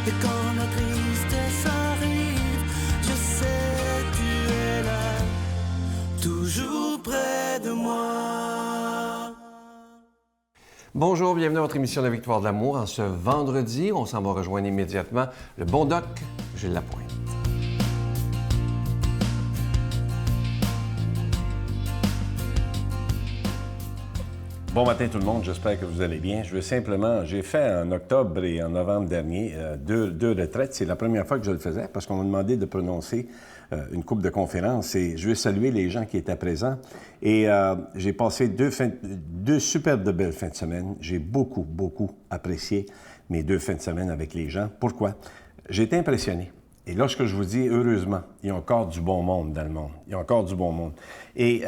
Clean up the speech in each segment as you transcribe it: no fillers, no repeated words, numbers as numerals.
Et quand la tristesse arrive, je sais tu es là, toujours près de moi. Bonjour, bienvenue à votre émission de Victoire de l'amour. En ce vendredi, on s'en va rejoindre immédiatement le bon doc Gilles Lapointe. Bon matin tout le monde, j'espère que vous allez bien. J'ai fait en octobre et en novembre dernier deux retraites. C'est la première fois que je le faisais parce qu'on m'a demandé de prononcer une couple de conférences et je veux saluer les gens qui étaient présents. Et j'ai passé deux superbes de belles fins de semaine. J'ai beaucoup apprécié mes 2 fins de semaine avec les gens. Pourquoi? J'ai été impressionné. Et lorsque je vous dis, heureusement, il y a encore du bon monde dans le monde. Il y a encore du bon monde. Et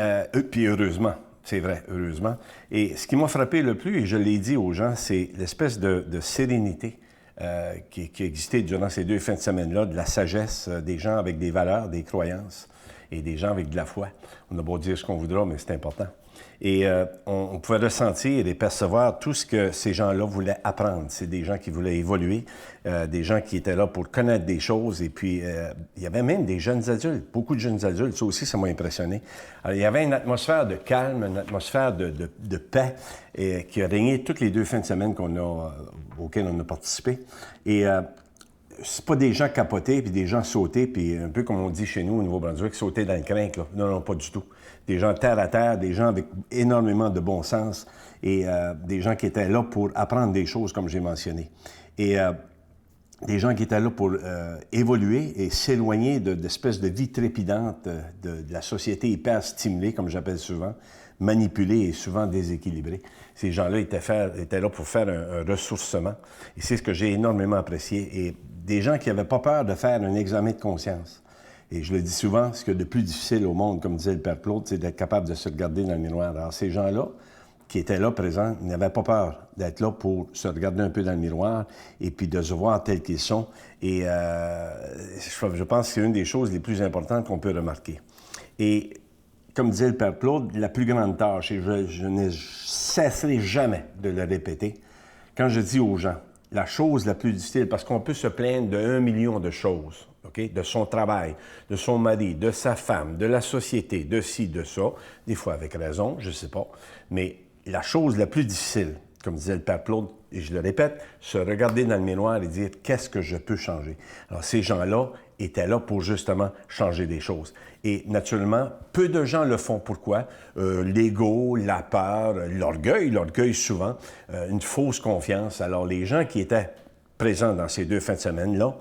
puis heureusement. C'est vrai, heureusement. Et ce qui m'a frappé le plus, et je l'ai dit aux gens, c'est l'espèce de sérénité qui existait durant ces 2 fins de semaine-là, de la sagesse des gens avec des valeurs, des croyances, et des gens avec de la foi. On a beau dire ce qu'on voudra, mais c'est important. Et on pouvait ressentir et percevoir tout ce que ces gens-là voulaient apprendre. C'est des gens qui voulaient évoluer, des gens qui étaient là pour connaître des choses. Et puis, il y avait même des jeunes adultes, beaucoup de jeunes adultes. Ça aussi, ça m'a impressionné. Alors, il y avait une atmosphère de calme, une atmosphère de paix qui a régné toutes les 2 fins de semaine auxquelles on a participé. Et c'est pas des gens capotés, puis des gens sautés, puis un peu comme on dit chez nous au Nouveau-Brunswick, sauter dans le crinque, là. Non, pas du tout. Des gens terre à terre, des gens avec énormément de bon sens et des gens qui étaient là pour apprendre des choses, comme j'ai mentionné. Et des gens qui étaient là pour évoluer et s'éloigner d'espèces de vie trépidante de la société hyper stimulée, comme j'appelle souvent, manipulée et souvent déséquilibrée. Ces gens-là étaient là pour faire un ressourcement. Et c'est ce que j'ai énormément apprécié. Et des gens qui n'avaient pas peur de faire un examen de conscience. Et je le dis souvent, ce qu'il y a de plus difficile au monde, comme disait le Père Claude, c'est d'être capable de se regarder dans le miroir. Alors, ces gens-là, qui étaient là présents, n'avaient pas peur d'être là pour se regarder un peu dans le miroir et puis de se voir tels qu'ils sont. Et je pense que c'est une des choses les plus importantes qu'on peut remarquer. Et comme disait le Père Claude, la plus grande tâche, et je ne cesserai jamais de le répéter, quand je dis aux gens, la chose la plus difficile, parce qu'on peut se plaindre de 1 million de choses, OK? De son travail, de son mari, de sa femme, de la société, de ci, de ça, des fois avec raison, je ne sais pas, mais la chose la plus difficile, comme disait le Père Claude, et je le répète, se regarder dans le miroir et dire « qu'est-ce que je peux changer ?» Alors, ces gens-là étaient là pour justement changer des choses. Et naturellement, peu de gens le font. Pourquoi? L'ego, la peur, l'orgueil souvent, une fausse confiance. Alors, les gens qui étaient présents dans ces 2 fins de semaine-là,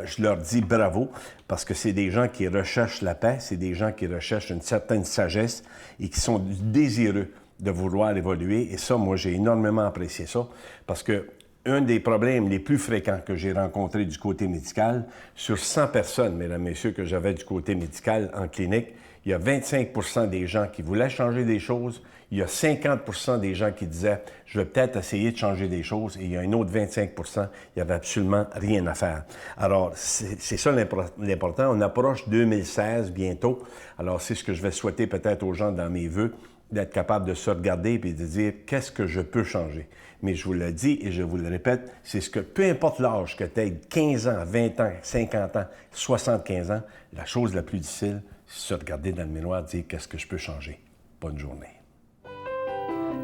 je leur dis bravo, parce que c'est des gens qui recherchent la paix, c'est des gens qui recherchent une certaine sagesse et qui sont désireux de vouloir évoluer. Et ça, moi, j'ai énormément apprécié ça, parce que un des problèmes les plus fréquents que j'ai rencontrés du côté médical, sur 100 personnes, mesdames, messieurs, que j'avais du côté médical en clinique, il y a 25 % des gens qui voulaient changer des choses, il y a 50 % des gens qui disaient « je vais peut-être essayer de changer des choses », et il y a un autre 25 % il n'y avait absolument rien à faire. Alors, c'est ça l'important. On approche 2016 bientôt, alors c'est ce que je vais souhaiter peut-être aux gens dans mes vœux, d'être capable de se regarder et de dire « qu'est-ce que je peux changer ?» Mais je vous le dis et je vous le répète, c'est ce que, peu importe l'âge que tu aies, 15 ans, 20 ans, 50 ans, 75 ans, la chose la plus difficile, c'est se regarder dans le miroir et dire « qu'est-ce que je peux changer ?» Bonne journée.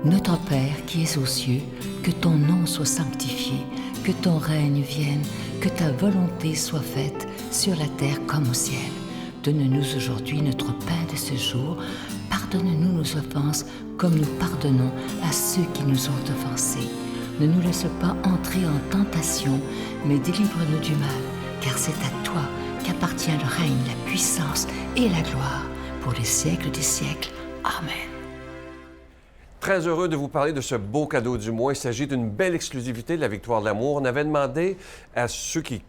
Notre Père qui es aux cieux, que ton nom soit sanctifié, que ton règne vienne, que ta volonté soit faite sur la terre comme au ciel. Donne-nous aujourd'hui notre pain de ce jour. Pardonne-nous nos offenses, comme nous pardonnons à ceux qui nous ont offensés. Ne nous laisse pas entrer en tentation, mais délivre-nous du mal, car c'est à toi qu'appartient le règne, la puissance et la gloire, pour les siècles des siècles. Amen. Très heureux de vous parler de ce beau cadeau du mois. Il s'agit d'une belle exclusivité de la Victoire de l'amour. On avait demandé à ceux qui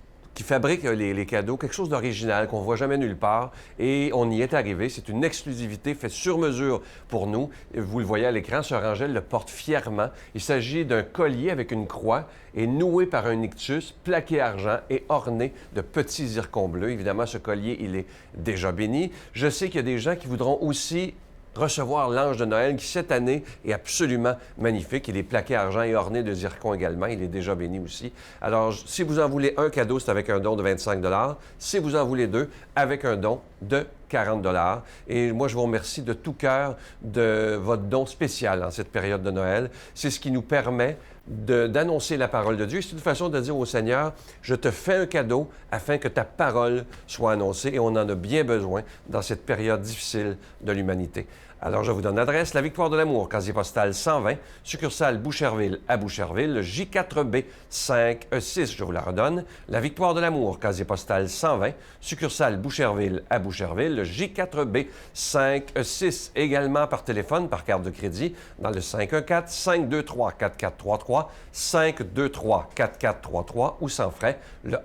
fabriquent les cadeaux quelque chose d'original qu'on ne voit jamais nulle part. Et on y est arrivé. C'est une exclusivité faite sur mesure pour nous. Vous le voyez à l'écran, Sœur Angèle le porte fièrement. Il s'agit d'un collier avec une croix et noué par un ictus, plaqué argent et orné de petits zircons bleus. Évidemment, ce collier, il est déjà béni. Je sais qu'il y a des gens qui voudront aussi recevoir l'ange de Noël qui, cette année, est absolument magnifique. Il est plaqué argent et orné de zircon également. Il est déjà béni aussi. Alors, si vous en voulez un cadeau, c'est avec un don de 25 $. Si vous en voulez deux, avec un don de 40 $. Et moi, je vous remercie de tout cœur de votre don spécial en cette période de Noël. C'est ce qui nous permet d'annoncer la parole de Dieu. C'est une façon de dire au Seigneur, je te fais un cadeau afin que ta parole soit annoncée et on en a bien besoin dans cette période difficile de l'humanité. Alors, je vous donne l'adresse, La Victoire de l'Amour, casier postal 120, succursale Boucherville à Boucherville, J4B 5E6, je vous la redonne. La Victoire de l'Amour, casier postal 120, succursale Boucherville à Boucherville, J4B 5E6. Également par téléphone, par carte de crédit, dans le 514-523-4433, 523-4433 ou sans frais, le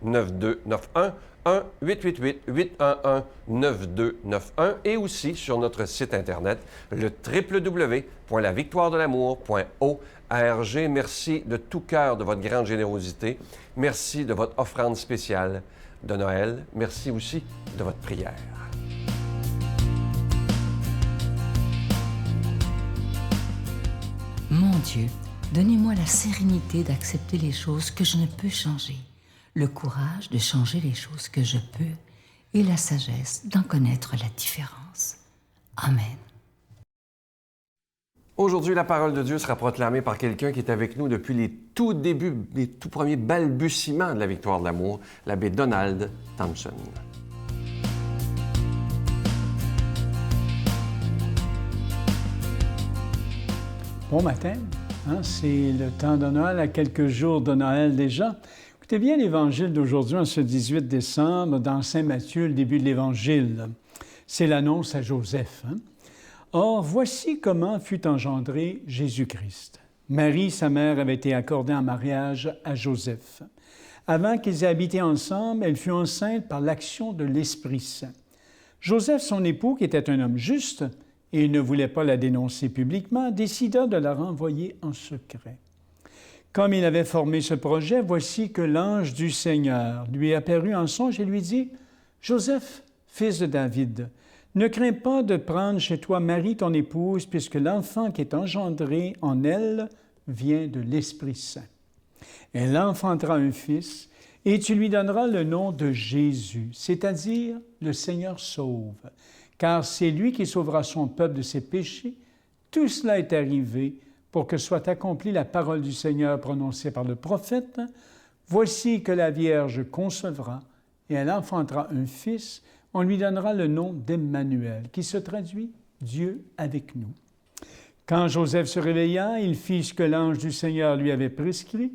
1-888-811-9291, 1-888-811-9291 et aussi sur notre site Internet, le www.lavictoiredelamour.org. Merci de tout cœur de votre grande générosité. Merci de votre offrande spéciale de Noël. Merci aussi de votre prière. Mon Dieu, donnez-moi la sérénité d'accepter les choses que je ne peux changer, le courage de changer les choses que je peux et la sagesse d'en connaître la différence. Amen. Aujourd'hui, la parole de Dieu sera proclamée par quelqu'un qui est avec nous depuis les tout débuts, les tout premiers balbutiements de la Victoire de l'Amour, l'abbé Donald Thompson. Bon matin, c'est le temps de Noël, à quelques jours de Noël déjà. Écoutez bien l'Évangile d'aujourd'hui, en ce 18 décembre, dans Saint Matthieu, le début de l'Évangile. C'est l'annonce à Joseph. Or, voici comment fut engendré Jésus-Christ. Marie, sa mère, avait été accordée en mariage à Joseph. Avant qu'ils aient habité ensemble, elle fut enceinte par l'action de l'Esprit Saint. Joseph, son époux, qui était un homme juste, et il ne voulait pas la dénoncer publiquement, décida de la renvoyer en secret. Comme il avait formé ce projet, voici que l'ange du Seigneur lui apparut en songe et lui dit, « Joseph, fils de David, ne crains pas de prendre chez toi Marie, ton épouse, puisque l'enfant qui est engendré en elle vient de l'Esprit Saint. Elle enfantera un fils, et tu lui donneras le nom de Jésus, c'est-à-dire le Seigneur sauve, car c'est lui qui sauvera son peuple de ses péchés. Tout cela est arrivé pour que soit accomplie la parole du Seigneur prononcée par le prophète. Voici que la Vierge concevra, et elle enfantera un fils. On lui donnera le nom d'Emmanuel, qui se traduit « Dieu avec nous ». Quand Joseph se réveilla, il fit ce que l'ange du Seigneur lui avait prescrit.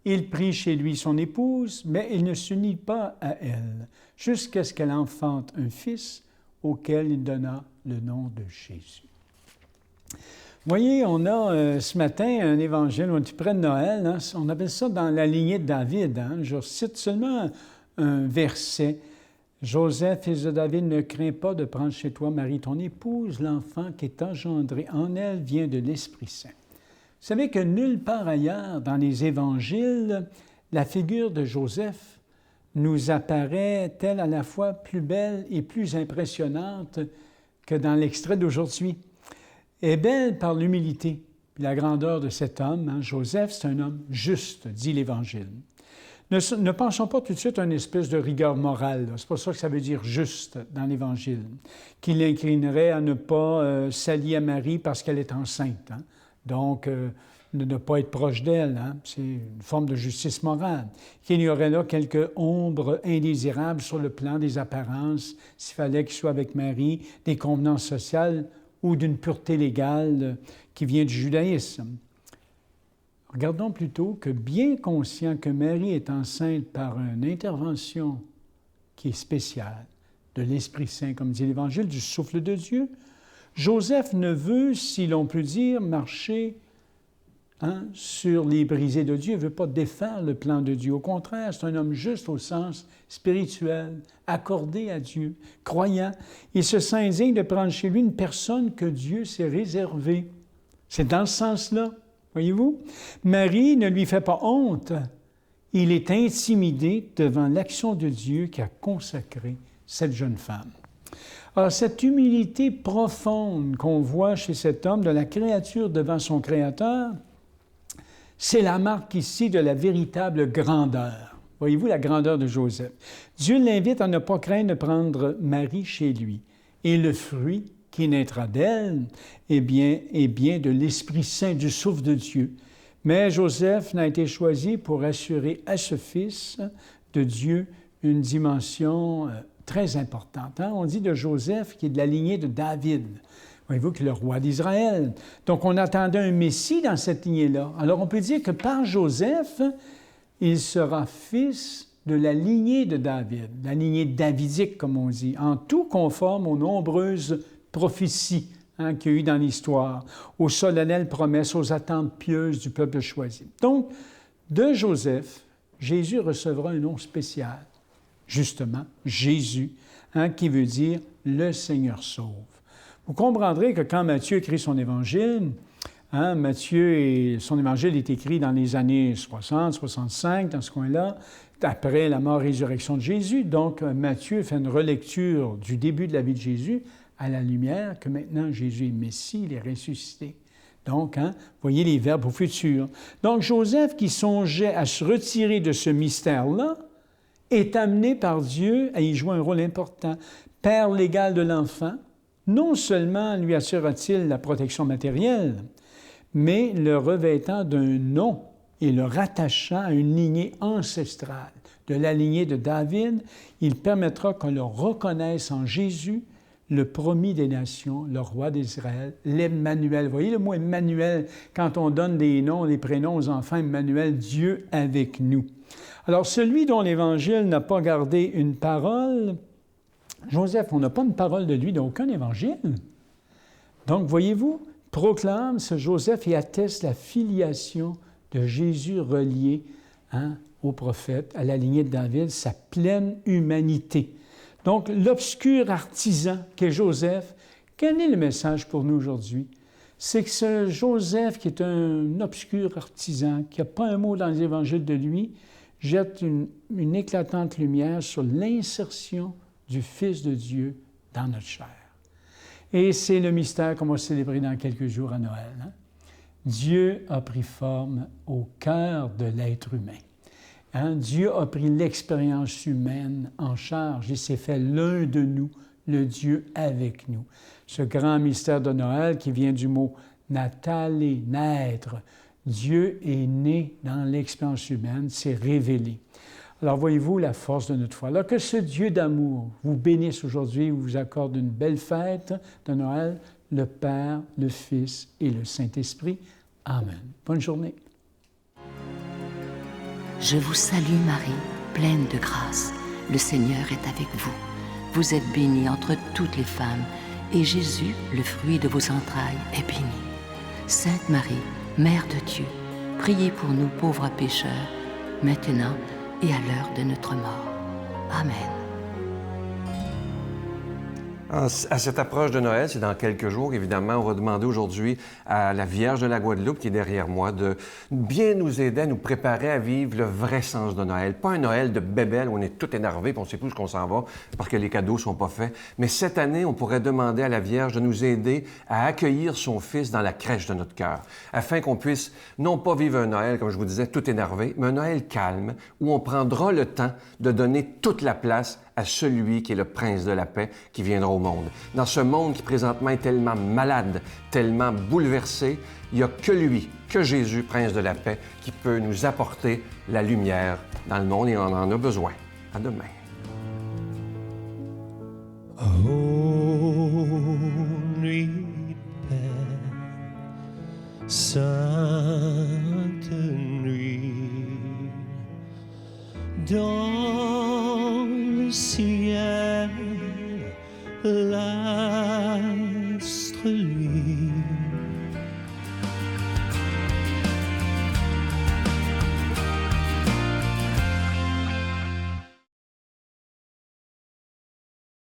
Il prit chez lui son épouse, mais il ne s'unit pas à elle, jusqu'à ce qu'elle enfante un fils, auquel il donna le nom de Jésus. Vous voyez, on a ce matin un évangile, on est près de Noël, on appelle ça dans la lignée de David. Je cite seulement un verset. « Joseph, fils de David, ne crains pas de prendre chez toi Marie, ton épouse, l'enfant qui est engendré en elle vient de l'Esprit Saint. » Vous savez que nulle part ailleurs dans les évangiles, la figure de Joseph nous apparaît-elle à la fois plus belle et plus impressionnante que dans l'extrait d'aujourd'hui. Elle est belle par l'humilité et la grandeur de cet homme. Joseph, c'est un homme juste, dit l'Évangile. Ne pensons pas tout de suite à une espèce de rigueur morale. C'est pas ça que ça veut dire juste dans l'Évangile, qui l'inclinerait à ne pas s'allier à Marie parce qu'elle est enceinte. Donc, de ne pas être proche d'elle. C'est une forme de justice morale. Qu'il y aurait là quelques ombres indésirables sur le plan des apparences, s'il fallait qu'il soit avec Marie, des convenances sociales ou d'une pureté légale qui vient du judaïsme. Regardons plutôt que, bien conscient que Marie est enceinte par une intervention qui est spéciale de l'Esprit Saint, comme dit l'Évangile, du souffle de Dieu, Joseph ne veut, si l'on peut dire, marcher sur les brisées de Dieu. Il ne veut pas défaire le plan de Dieu. Au contraire, c'est un homme juste au sens spirituel, accordé à Dieu, croyant. Il se sent indigne de prendre chez lui une personne que Dieu s'est réservée. C'est dans ce sens-là. Voyez-vous? Marie ne lui fait pas honte. Il est intimidé devant l'action de Dieu qui a consacré cette jeune femme. Alors, cette humilité profonde qu'on voit chez cet homme, de la créature devant son Créateur, c'est la marque ici de la véritable grandeur. Voyez-vous la grandeur de Joseph. Dieu l'invite à ne pas craindre de prendre Marie chez lui. Et le fruit qui naîtra d'elle est bien de l'Esprit Saint, du souffle de Dieu. Mais Joseph n'a été choisi pour assurer à ce Fils de Dieu une dimension très importante. On dit de Joseph qui est de la lignée de David. Voyez-vous que le roi d'Israël. Donc, on attendait un Messie dans cette lignée-là. Alors, on peut dire que par Joseph, il sera fils de la lignée de David, la lignée davidique, comme on dit, en tout conforme aux nombreuses prophéties qu'il y a eu dans l'histoire, aux solennelles promesses, aux attentes pieuses du peuple choisi. Donc, de Joseph, Jésus recevra un nom spécial, justement, Jésus, qui veut dire « le Seigneur sauve ». Vous comprendrez que quand Matthieu écrit son évangile, son évangile est écrit dans les années 60, 65, dans ce coin-là, après la mort et résurrection de Jésus. Donc, Matthieu fait une relecture du début de la vie de Jésus à la lumière que maintenant Jésus est Messie, il est ressuscité. Donc, voyez les verbes au futur. Donc, Joseph, qui songeait à se retirer de ce mystère-là, est amené par Dieu à y jouer un rôle important. Père légal de l'enfant, non seulement lui assurera-t-il la protection matérielle, mais le revêtant d'un nom et le rattachant à une lignée ancestrale. De la lignée de David, il permettra qu'on le reconnaisse en Jésus, le promis des nations, le roi d'Israël, l'Emmanuel. Vous voyez le mot Emmanuel, quand on donne des noms, des prénoms aux enfants, Emmanuel, Dieu avec nous. Alors, celui dont l'Évangile n'a pas gardé une parole, Joseph, on n'a pas une parole de lui dans aucun évangile. Donc, voyez-vous, proclame ce Joseph et atteste la filiation de Jésus relié au prophète, à la lignée de David, sa pleine humanité. Donc, l'obscur artisan qu'est Joseph, quel est le message pour nous aujourd'hui? C'est que ce Joseph, qui est un obscur artisan, qui n'a pas un mot dans les évangiles de lui, jette une éclatante lumière sur l'insertion du Fils de Dieu dans notre chair. Et c'est le mystère qu'on va célébrer dans quelques jours à Noël. Dieu a pris forme au cœur de l'être humain. Dieu a pris l'expérience humaine en charge et s'est fait l'un de nous, le Dieu avec nous. Ce grand mystère de Noël qui vient du mot « natale », naître. Dieu est né dans l'expérience humaine, s'est révélé. Alors, voyez-vous la force de notre foi. Alors que ce Dieu d'amour vous bénisse aujourd'hui, vous accorde une belle fête de Noël, le Père, le Fils et le Saint-Esprit. Amen. Bonne journée. Je vous salue Marie, pleine de grâce. Le Seigneur est avec vous. Vous êtes bénie entre toutes les femmes, et Jésus, le fruit de vos entrailles, est béni. Sainte Marie, Mère de Dieu, priez pour nous pauvres pécheurs, maintenant et à l'heure de notre mort. Amen. À cette approche de Noël, c'est dans quelques jours, évidemment, on va demander aujourd'hui à la Vierge de la Guadeloupe, qui est derrière moi, de bien nous aider à nous préparer à vivre le vrai sens de Noël. Pas un Noël de bébelle où on est tout énervé et on ne sait plus où on s'en va parce que les cadeaux ne sont pas faits. Mais cette année, on pourrait demander à la Vierge de nous aider à accueillir son Fils dans la crèche de notre cœur, afin qu'on puisse non pas vivre un Noël, comme je vous disais, tout énervé, mais un Noël calme, où on prendra le temps de donner toute la place à celui qui est le prince de la paix qui viendra au monde. Dans ce monde qui présentement est tellement malade, tellement bouleversé, il n'y a que lui, que Jésus, prince de la paix, qui peut nous apporter la lumière dans le monde et on en a besoin. À demain. Holy Père, Sainte Nuit, dans le ciel, l'astre luit.